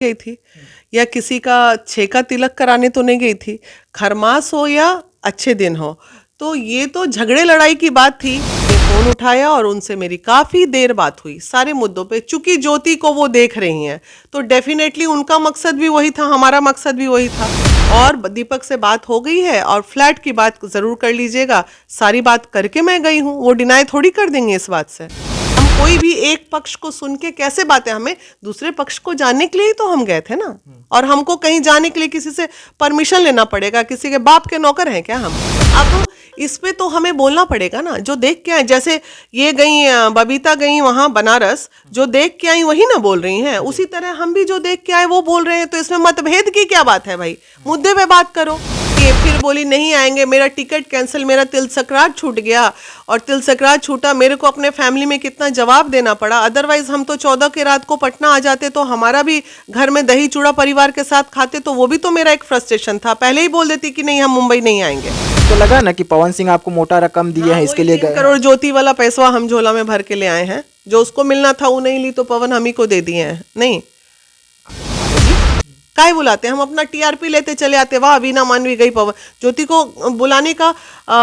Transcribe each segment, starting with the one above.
गई थी या किसी का 6 का तिलक कराने तो नहीं गई थी। खरमास हो या अच्छे दिन हो, तो ये तो झगड़े लड़ाई की बात थी। मैं फोन उठाया और उनसे मेरी काफी देर बात हुई सारे मुद्दों पे। चूंकि ज्योति को वो देख रही हैं तो डेफिनेटली उनका मकसद भी वही था, हमारा मकसद भी वही था। और दीपक से बात हो गई है और फ्लैट की बात जरूर कर लीजिएगा। सारी बात करके मैं गई हूँ, वो डिनाई थोड़ी कर देंगे इस बात से। हम कोई भी एक पक्ष को सुन के कैसे बातें, हमें दूसरे पक्ष को जानने के लिए ही तो हम गए थे ना। और हमको कहीं जाने के लिए किसी से परमिशन लेना पड़ेगा? किसी के बाप के नौकर हैं क्या हम? अब इस पे तो हमें बोलना पड़ेगा ना। जो देख के आए, जैसे ये गई बबीता गई वहां बनारस, जो देख के आई वही ना बोल रही हैं, उसी तरह हम भी जो देख के आए वो बोल रहे हैं। तो इसमें मतभेद की क्या बात है भाई? मुद्दे पे बात करो। कि फिर बोली नहीं आएंगे, मेरा टिकट कैंसिल, मेरा तिल सकरात छूट गया। और तिल सकरात छूटा, मेरे को अपने फैमिली में कितना जवाब देना पड़ा। अदरवाइज हम तो 14 की रात को पटना आ जाते तो हमारा भी घर में दही चूड़ा परिवार के साथ खाते, तो वो भी तो मेरा एक फ्रस्ट्रेशन था। पहले ही बोल देती कि नहीं हम मुंबई नहीं आएंगे। तो लगा ना कि पवन सिंह आपको मोटा रकम दिए हैं, इसके लिए 3 करोड़ ज्योति वाला पैसा हम झोला में भर के ले आए हैं। जो उसको मिलना था वो नहीं ली तो पवन हम ही को दे दिए हैं। नहीं काय बुलाते, हम अपना टीआरपी लेते चले आते। वाह वीना मानवी गई पवन, ज्योति को बुलाने का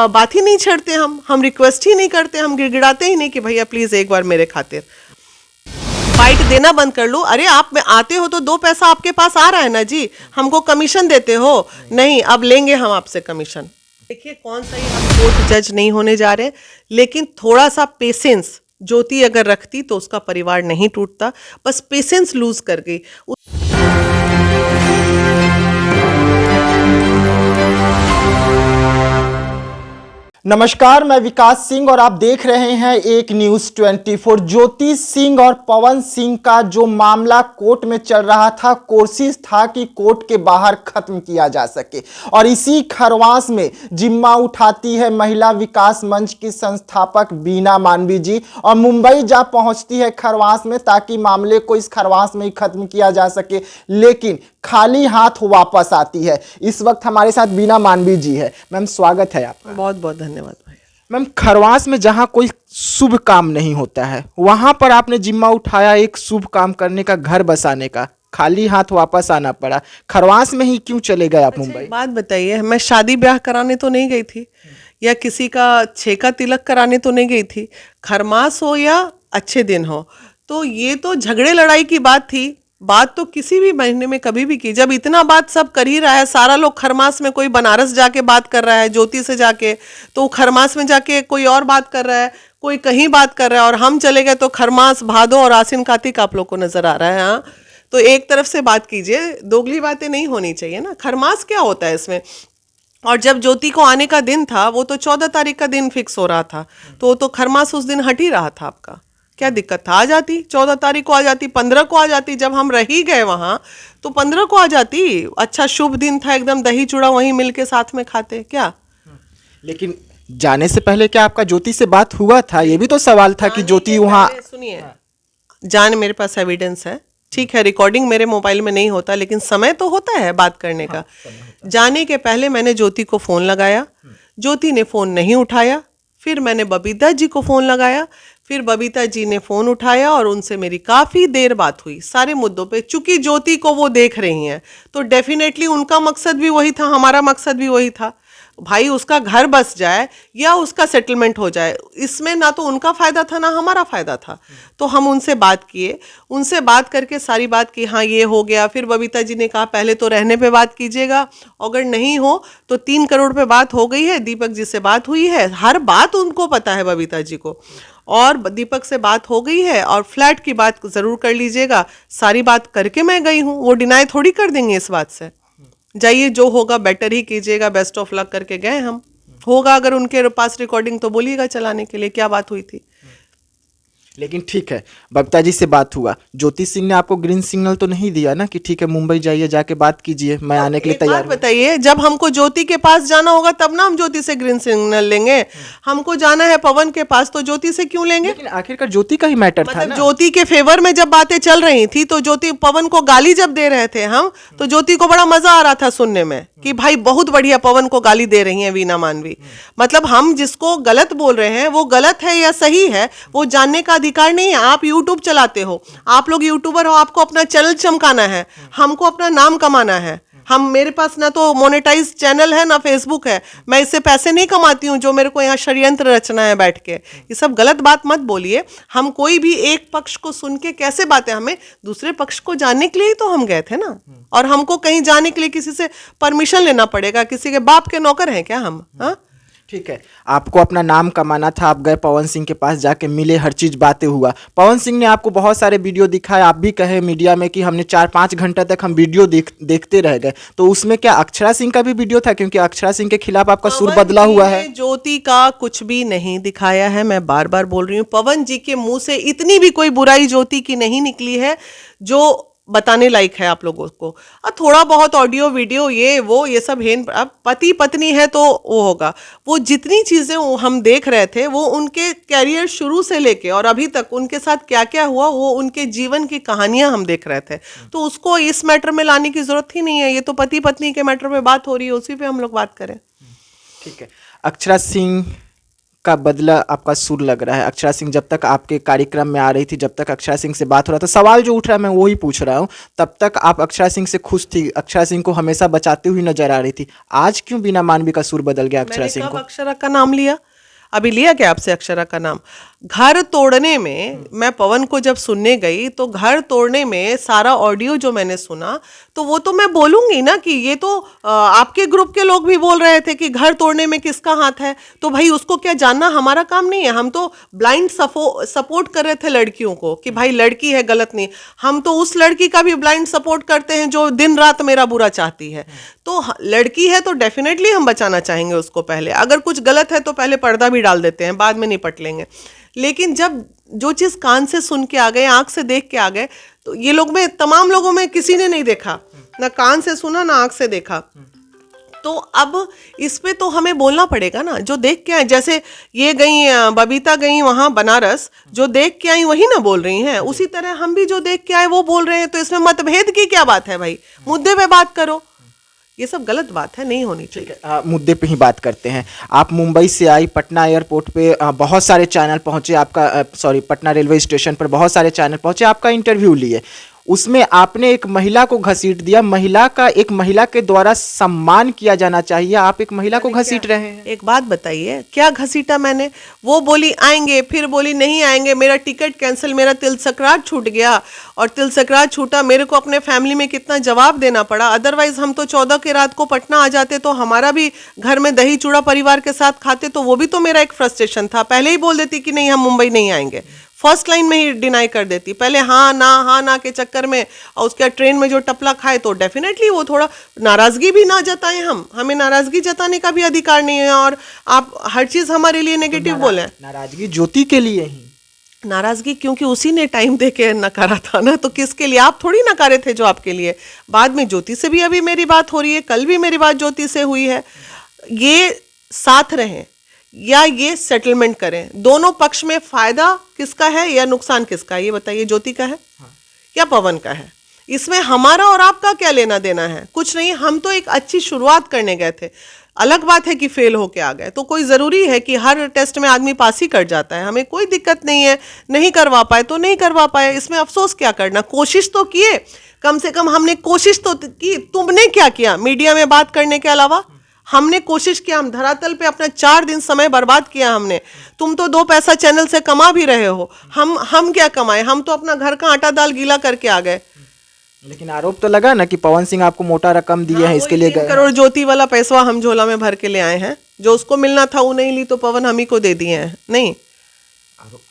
बात ही नहीं छेड़ते हम रिक्वेस्ट ही नहीं करते, हम गिड़गिड़ाते ही नहीं कि भैया प्लीज एक बार मेरे खातिर फाइट देना बंद कर लो। अरे आप में आते हो तो 2 पैसा आपके पास आ रहा है ना जी, हमको कमीशन देते हो? नहीं, अब लेंगे हम आपसे कमीशन। देखिए कौन सा ही हम कोर्ट जज नहीं होने जा रहे, लेकिन थोड़ा सा पेशेंस ज्योति अगर रखती तो उसका परिवार नहीं टूटता। बस पेशेंस लूज कर गई। नमस्कार, मैं विकास सिंह और आप देख रहे हैं एक न्यूज 24। ज्योति सिंह और पवन सिंह का जो मामला कोर्ट में चल रहा था, कोशिश था कि कोर्ट के बाहर खत्म किया जा सके। और इसी खरवास में जिम्मा उठाती है महिला विकास मंच की संस्थापक वीना मानवी जी, और मुंबई जा पहुंचती है खरवास में ताकि मामले को इस खरवास में ही खत्म किया जा सके। लेकिन खाली हाथ वापस आती है। इस वक्त हमारे साथ वीना मानवी जी है। मैम स्वागत है आपका। बहुत बहुत धन्यवाद भाई। मैम, खरवास में जहां कोई शुभ काम नहीं होता है वहां पर आपने जिम्मा उठाया एक शुभ काम करने का, घर बसाने का। खाली हाथ वापस आना पड़ा। खरवास में ही क्यों चले गए आप मुंबई? बात बताइए, मैं शादी ब्याह कराने तो नहीं गई थी या किसी का 6 का तिलक कराने तो नहीं गई थी। खरमास हो या अच्छे दिन हो, तो ये तो झगड़े लड़ाई की बात थी। बात तो किसी भी महीने में कभी भी की। जब इतना बात सब कर ही रहा है, सारा लोग खरमास में, कोई बनारस जाके बात कर रहा है ज्योति से जाके, तो खरमास में जाके कोई और बात कर रहा है, कोई कहीं बात कर रहा है, और हम चले गए तो खरमास, भादो और आसिन कार्तिक आप लोग को नजर आ रहा है। हाँ, तो एक तरफ से बात कीजिए, दोगली बातें नहीं होनी चाहिए ना। खरमास क्या होता है इसमें? और जब ज्योति को आने का दिन था, वो तो 14 तारीख का दिन फिक्स हो रहा था, तो खरमास उस दिन हट ही रहा था। आपका क्या दिक्कत था? आ जाती 14 तारीख को, आ जाती 15 को, आ जाती। जब हम रह ही गए वहां तो 15 को आ जाती। अच्छा शुभ दिन था एकदम, दही चूड़ा वहीं मिलके साथ में खाते क्या। लेकिन जाने से पहले क्या आपका ज्योति से बात हुआ था? ये भी तो सवाल था कि ज्योति वहां। सुनिए, जान मेरे पास एविडेंस है, ठीक है, रिकॉर्डिंग मेरे मोबाइल में नहीं होता, लेकिन समय तो होता है बात करने का। जाने के पहले मैंने ज्योति को फोन लगाया, ज्योति ने फोन नहीं उठाया। फिर मैंने बबीता जी को फोन लगाया, फिर बबीता जी ने फोन उठाया और उनसे मेरी काफी देर बात हुई सारे मुद्दों पे। चूंकि ज्योति को वो देख रही हैं तो डेफिनेटली उनका मकसद भी वही था, हमारा मकसद भी वही था। भाई उसका घर बस जाए या उसका सेटलमेंट हो जाए, इसमें ना तो उनका फायदा था ना हमारा फायदा था। तो हम उनसे बात किए, उनसे बात करके सारी बात की, हाँ ये हो गया। फिर बबीता जी ने कहा पहले तो रहने पे बात कीजिएगा, अगर नहीं हो तो 3 करोड़ पे बात हो गई है। दीपक जी से बात हुई है, हर बात उनको पता है बबीता जी को, और दीपक से बात हो गई है। और फ्लैट की बात जरूर कर लीजिएगा। सारी बात करके मैं गई हूँ, वो डिनाई थोड़ी कर देंगे इस बात से। जाइए, जो होगा बेटर ही कीजिएगा, बेस्ट ऑफ लक करके गए हम। होगा अगर उनके पास रिकॉर्डिंग तो बोलिएगा चलाने के लिए क्या बात हुई थी। लेकिन ठीक है, बबीता जी से बात हुआ, ज्योति सिंह ने आपको ग्रीन सिग्नल तो नहीं दिया ना कि ठीक है मुंबई जाइए, जाके बात कीजिए, मैं आने के लिए तैयार हूं? बताइए, जब हमको ज्योति के पास जाना होगा तब ना हम ज्योति से ग्रीन सिग्नल लेंगे। हमको जाना है पवन के पास तो ज्योति से क्यों लेंगे? लेकिन आखिरकार ज्योति का ही मैटर था ना। ज्योति के फेवर में जब बातें चल रही थी तो ज्योति पवन को गाली जब दे रहे थे हम, तो ज्योति को बड़ा मजा आ रहा था सुनने में कि भाई बहुत बढ़िया पवन को गाली दे रही है वीना मानवी। मतलब हम जिसको गलत बोल रहे हैं वो गलत है या सही है वो जानने का अधिकार नहीं है। आप यूट्यूब चलाते हो, आप लोग यूट्यूबर हो, आपको अपना चैनल चमकाना है, हमको अपना नाम कमाना है। मेरे पास ना तो मोनेटाइज चैनल है ना फेसबुक है, मैं इससे पैसे नहीं कमाती हूँ जो मेरे को यहाँ षड्यंत्र रचना है बैठ के। ये सब गलत बात मत बोलिए। हम कोई भी एक पक्ष को सुन के कैसे बातें, हमें दूसरे पक्ष को जानने के लिए ही तो हम गए थे ना। और हमको कहीं जाने के लिए किसी से परमिशन लेना पड़ेगा? किसी के बाप के नौकर हैं क्या हम? हाँ, ठीक है, आपको अपना नाम कमाना था, आप गए पवन सिंह के पास, जाके मिले, हर चीज़ बातें हुआ। पवन सिंह ने आपको बहुत सारे वीडियो दिखाए, आप भी कहे मीडिया में कि हमने 4-5 घंटे तक हम वीडियो देखते रह गए। तो उसमें क्या अक्षरा सिंह का भी वीडियो था? क्योंकि अक्षरा सिंह के खिलाफ आपका सुर बदला हुआ है। ज्योति का कुछ भी नहीं दिखाया है, मैं बार बार बोल रही हूँ। पवन जी के मुंह से इतनी भी कोई बुराई ज्योति की नहीं निकली है जो बताने लायक है आप लोगों को। थोड़ा बहुत ऑडियो वीडियो ये सब है। अब पति पत्नी है तो वो होगा। वो जितनी चीज़ें हम देख रहे थे वो उनके कैरियर शुरू से लेके और अभी तक उनके साथ क्या क्या हुआ, वो उनके जीवन की कहानियां हम देख रहे थे। तो उसको इस मैटर में लाने की जरूरत ही नहीं है। ये तो पति पत्नी के मैटर में बात हो रही है, उसी पे हम लोग बात करें। ठीक है, अक्षरा सिंह का बदला आपका सुर लग रहा है। अक्षरा सिंह जब तक आपके कार्यक्रम में आ रही थी, जब तक अक्षरा सिंह से बात हो रहा था, सवाल जो उठ रहा है मैं वही पूछ रहा हूँ, तब तक आप अक्षरा सिंह से खुश थी, अक्षरा सिंह को हमेशा बचाती हुई नजर आ रही थी। आज क्यों बिना मानवी का सुर बदल गया अक्षरा सिंह को? अक्षरा का नाम लिया? अभी लिया क्या आपसे अक्षरा का नाम? घर तोड़ने में मैं पवन को जब सुनने गई तो घर तोड़ने में सारा ऑडियो जो मैंने सुना तो वो तो मैं बोलूंगी ना कि ये तो आपके ग्रुप के लोग भी बोल रहे थे कि घर तोड़ने में किसका हाथ है। तो भाई उसको क्या जानना हमारा काम नहीं है? हम तो ब्लाइंड सपोर्ट कर रहे थे लड़कियों को कि भाई लड़की है, गलत नहीं। हम तो उस लड़की का भी ब्लाइंड सपोर्ट करते हैं जो दिन रात मेरा बुरा चाहती है। तो लड़की है तो डेफिनेटली हम बचाना चाहेंगे उसको। पहले अगर कुछ गलत है तो पहले पर्दा भी डाल देते हैं, बाद में निपट लेंगे। लेकिन जब जो चीज़ कान से सुन के आ गए, आंख से देख के आ गए, तो ये लोग में तमाम लोगों में किसी ने नहीं देखा, ना कान से सुना ना आंख से देखा। तो अब इस पे तो हमें बोलना पड़ेगा ना। जो देख के आए, जैसे ये गई बबीता गई वहाँ बनारस, जो देख के आई वही ना बोल रही हैं, उसी तरह हम भी जो देख के आए वो बोल रहे हैं। तो इसमें मतभेद की क्या बात है भाई? मुद्दे पे बात करो। ये सब गलत बात है, नहीं होनी चाहिए। मुद्दे पे ही बात करते हैं। आप मुंबई से आई, पटना एयरपोर्ट पे बहुत सारे चैनल पहुंचे, पटना रेलवे स्टेशन पर बहुत सारे चैनल पहुंचे, आपका इंटरव्यू लिए। उसमें आपने एक महिला को घसीट दिया। एक महिला के द्वारा सम्मान किया जाना चाहिए, आप एक महिला को घसीट रहे हैं। एक बात बताइए, क्या घसीटा मैंने? वो बोली आएंगे, फिर बोली नहीं आएंगे, मेरा टिकट कैंसिल, मेरा तिल सकरात छूट गया। और तिल सकरात छूटा, मेरे को अपने फैमिली में कितना जवाब देना पड़ा। अदरवाइज हम तो 14 की रात को पटना आ जाते तो हमारा भी घर में दही चूड़ा परिवार के साथ खाते, तो वो भी तो मेरा एक फ्रस्ट्रेशन था। पहले ही बोल देती कि नहीं हम मुंबई नहीं आएंगे, फर्स्ट लाइन में ही डिनाई कर देती। पहले हाँ ना के चक्कर में, और उसके ट्रेन में जो टपला खाए तो डेफिनेटली वो थोड़ा नाराजगी भी ना जताएं। हमें नाराजगी जताने का भी अधिकार नहीं है। और आप हर चीज हमारे लिए नेगेटिव बोले। नाराजगी ज्योति के लिए ही नाराजगी, क्योंकि उसी ने टाइम दे के नकारा था ना। तो किसके लिए? आप थोड़ी नकारे थे जो आपके लिए। बाद में ज्योति से भी अभी मेरी बात हो रही है, कल भी मेरी बात ज्योति से हुई है। ये साथ रहें या ये सेटलमेंट करें, दोनों पक्ष में फायदा किसका है या नुकसान किसका है ये बताइए? ज्योति का है या पवन का है? इसमें हमारा और आपका क्या लेना देना है? कुछ नहीं। हम तो एक अच्छी शुरुआत करने गए थे। अलग बात है कि फेल होके आ गए, तो कोई ज़रूरी है कि हर टेस्ट में आदमी पास ही कर जाता है? हमें कोई दिक्कत नहीं है। नहीं करवा पाए तो नहीं करवा पाए, इसमें अफसोस क्या करना? कोशिश तो किए, कम से कम हमने कोशिश तो की। तुमने क्या किया मीडिया में बात करने के अलावा? हमने कोशिश किया, हम धरातल पे अपना 4 दिन समय बर्बाद किया हमने। तुम तो 2 पैसा चैनल से कमा भी रहे हो, हम क्या कमाए? हम तो अपना घर का आटा दाल गीला करके आ गए। लेकिन आरोप तो लगा ना कि पवन सिंह आपको मोटा रकम दिए हैं, इसके लिए 3 करोड़ ज्योति वाला पैसा हम झोला में भर के ले आए हैं। जो उसको मिलना था वो नहीं ली तो पवन हम ही को दे दिए हैं। नहीं,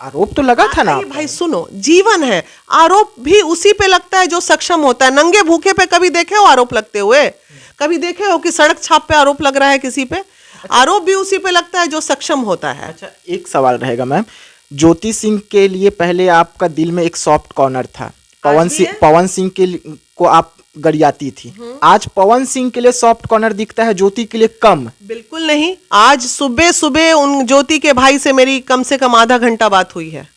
आरोप तो लगा था ना। भाई सुनो, जीवन है, आरोप भी उसी पे लगता है जो सक्षम होता है। नंगे भूखे पे कभी देखे हो आरोप लगते हुए? कभी देखे हो कि सड़क छाप पे आरोप लग रहा है किसी पे? आरोप भी उसी पे लगता है जो सक्षम होता है। अच्छा, एक सवाल रहेगा मैम, ज्योति सिंह के लिए पहले आपका दिल में एक सॉफ्ट कॉर्नर था। पवन सिंह को आप गरियाती थी। आज पवन सिंह के लिए सॉफ्ट कॉर्नर दिखता है, ज्योति के लिए कम? बिल्कुल नहीं। आज सुबह सुबह उन ज्योति के भाई से मेरी कम से कम आधा घंटा बात हुई है।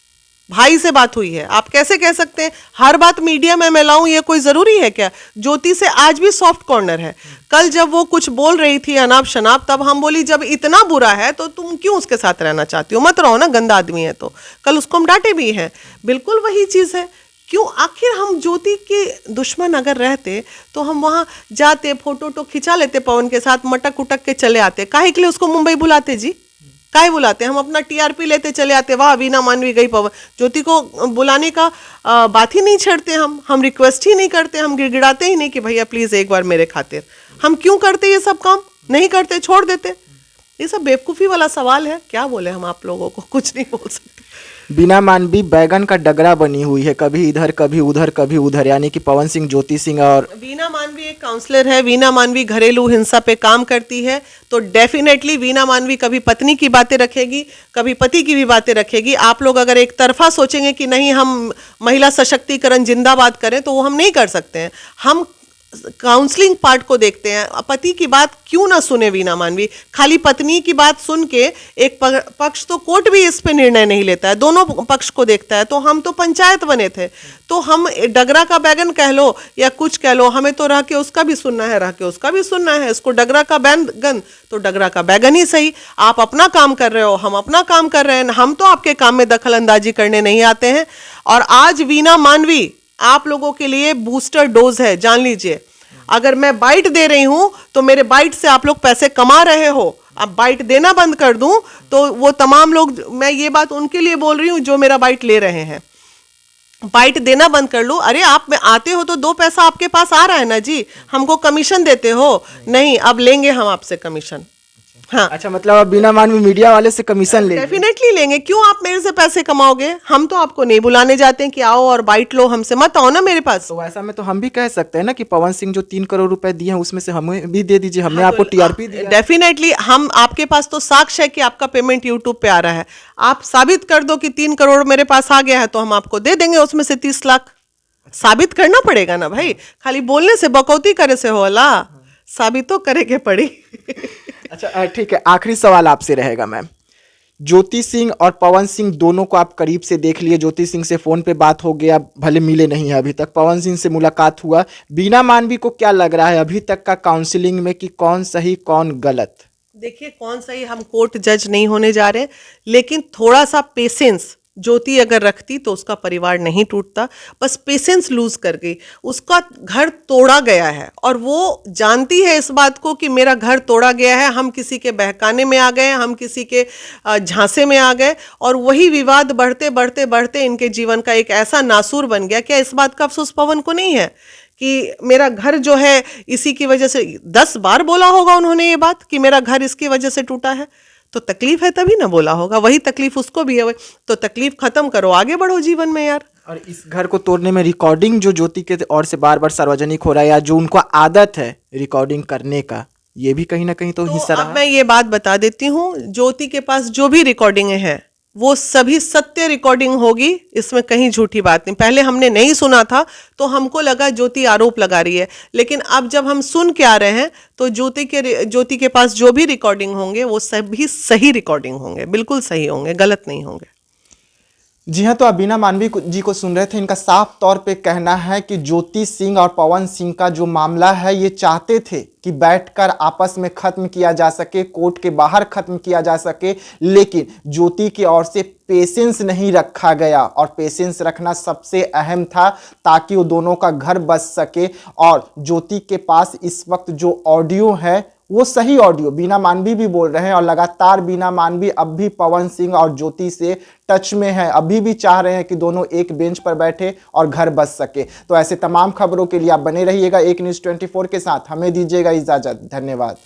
भाई से बात हुई है। आप कैसे कह सकते हैं हर बात मीडिया में मैं लाऊं, ये कोई जरूरी है क्या? ज्योति से आज भी सॉफ्ट कॉर्नर है। कल जब वो कुछ बोल रही थी अनाप शनाप, तब हम बोली जब इतना बुरा है तो तुम क्यों उसके साथ रहना चाहती हो, मत रहो ना, गंदा आदमी है तो। कल उसको हम डांटे भी हैं। बिल्कुल वही चीज है। क्यों आखिर हम ज्योति के दुश्मन अगर रहते तो हम वहां जाते, फोटो तो खिंचा लेते पवन के साथ, मटक उटक के चले आते। काहे के लिए उसको मुंबई बुलाते जी? काहे बुलाते? हम अपना टीआरपी लेते चले आते, वाह वीना मानवी गई पवन। ज्योति को बुलाने का बात ही नहीं छेड़ते हम रिक्वेस्ट ही नहीं करते, हम गिड़गिड़ाते ही नहीं कि भैया प्लीज एक बार मेरे खातिर। हम क्यों करते ये सब काम? नहीं करते, छोड़ देते। ये सब बेवकूफ़ी वाला सवाल है। क्या बोले हम आप लोगों को, कुछ नहीं बोल सकते। बीना मानवी बैगन का डगरा बनी हुई है, कभी इधर कभी उधर कभी उधर, यानी कि पवन सिंह, ज्योति सिंह और वीना मानवी एक काउंसलर है। वीना मानवी घरेलू हिंसा पे काम करती है, तो डेफिनेटली वीना मानवी कभी पत्नी की बातें रखेगी, कभी पति की भी बातें रखेगी। आप लोग अगर एक तरफा सोचेंगे कि नहीं हम महिला सशक्तिकरण जिंदाबाद करें, तो वो हम नहीं कर सकते हैं। हम काउंसलिंग पार्ट को देखते हैं। पति की बात क्यों ना सुने वीना मानवी? खाली पत्नी की बात सुन के एक पक्ष तो कोर्ट भी इस पे निर्णय नहीं लेता है, दोनों पक्ष को देखता है। तो हम तो पंचायत बने थे, तो हम डगरा का बैगन कह लो या कुछ कह लो, हमें तो रह के उसका भी सुनना है, रह के उसका भी सुनना है। इसको डगरा का बैगन तो डगरा का बैगन ही सही। आप अपना काम कर रहे हो, हम अपना काम कर रहे हैं। हम तो आपके काम में दखल अंदाजी करने नहीं आते हैं। और आज वीना मानवी आप लोगों के लिए बूस्टर डोज है, जान लीजिए। अगर मैं बाइट दे रही हूं तो मेरे बाइट से आप लोग पैसे कमा रहे हो। अब बाइट देना बंद कर दूं तो वो तमाम लोग, मैं ये बात उनके लिए बोल रही हूं जो मेरा बाइट ले रहे हैं, बाइट देना बंद कर लो। अरे आप में आते हो तो 2 पैसा आपके पास आ रहा है ना जी, हमको कमीशन देते हो? नहीं, अब लेंगे हम आपसे कमीशन। हाँ, अच्छा, मतलब अब बीना मानवी मीडिया वाले से कमीशन ले? डेफिनेटली लेंगे। क्यों आप मेरे से पैसे कमाओगे? हम तो आपको नहीं बुलाने जाते हैं कि आओ और बाइट लो, हमसे मत आओ ना मेरे पास। तो ऐसा में तो हम भी कह सकते हैं ना कि पवन सिंह जो 3 करोड़ रुपए दिए हैं उसमें से हमें भी दे दीजिए, हमने आपको टीआरपी दिया। डेफिनेटली हम, आपके पास तो साक्ष्य है कि आपका पेमेंट यूट्यूब पे आ रहा है। आप साबित कर दो कि 3 करोड़ मेरे पास आ गया है, तो हम आपको दे देंगे उसमें से 30 लाख। साबित करना पड़ेगा ना भाई, खाली बोलने से बकौती करे से होला, साबित तो करे के पड़ी। अच्छा ठीक है, आखिरी सवाल आपसे रहेगा मैम। ज्योति सिंह और पवन सिंह दोनों को आप करीब से देख लिए। ज्योति सिंह से फोन पे बात हो गया, भले मिले नहीं है अभी तक। पवन सिंह से मुलाकात हुआ। बीना मानवी को क्या लग रहा है अभी तक का काउंसलिंग में कि कौन सही कौन गलत? देखिए, कौन सही, हम कोर्ट जज नहीं होने जा रहे, लेकिन थोड़ा सा पेशेंस ज्योति अगर रखती तो उसका परिवार नहीं टूटता। बस पेशेंस लूज कर गई, उसका घर तोड़ा गया है और वो जानती है इस बात को कि मेरा घर तोड़ा गया है। हम किसी के बहकाने में आ गए, हम किसी के झांसे में आ गए, और वही विवाद बढ़ते बढ़ते बढ़ते इनके जीवन का एक ऐसा नासूर बन गया। क्या इस बात का अफसोस पवन को नहीं है कि मेरा घर जो है इसी की वजह से? 10 बार बोला होगा उन्होंने ये बात कि मेरा घर इसकी वजह से टूटा है। तो तकलीफ है तभी ना बोला होगा, वही तकलीफ उसको भी है। तो तकलीफ खत्म करो, आगे बढ़ो जीवन में यार। और इस घर को तोड़ने में रिकॉर्डिंग जो ज्योति के और से बार बार सार्वजनिक हो रहा है, या जो उनको आदत है रिकॉर्डिंग करने का, ये भी कहीं ना कहीं तो हिस्सा रहा। अब मैं ये बात बता देती हूँ, ज्योति के पास जो भी रिकॉर्डिंगें हैं वो सभी सत्य रिकॉर्डिंग होगी, इसमें कहीं झूठी बात नहीं। पहले हमने नहीं सुना था तो हमको लगा ज्योति आरोप लगा रही है, लेकिन अब जब हम सुन के आ रहे हैं तो ज्योति के पास जो भी रिकॉर्डिंग होंगे वो सभी सही रिकॉर्डिंग होंगे, बिल्कुल सही होंगे, गलत नहीं होंगे। जी हाँ, तो आप बीना मानवी जी को सुन रहे थे। इनका साफ तौर पे कहना है कि ज्योति सिंह और पवन सिंह का जो मामला है, ये चाहते थे कि बैठकर आपस में खत्म किया जा सके, कोर्ट के बाहर खत्म किया जा सके, लेकिन ज्योति की ओर से पेशेंस नहीं रखा गया। और पेशेंस रखना सबसे अहम था ताकि वो दोनों का घर बच सके। और ज्योति के पास इस वक्त जो ऑडियो है वो सही ऑडियो, बीना मानवी भी बोल रहे हैं, और लगातार बीना मानवी अब भी पवन सिंह और ज्योति से टच में है, अभी भी चाह रहे हैं कि दोनों एक बेंच पर बैठे और घर बच सके। तो ऐसे तमाम खबरों के लिए आप बने रहिएगा एक न्यूज़ 24 के साथ। हमें दीजिएगा इजाजत, धन्यवाद।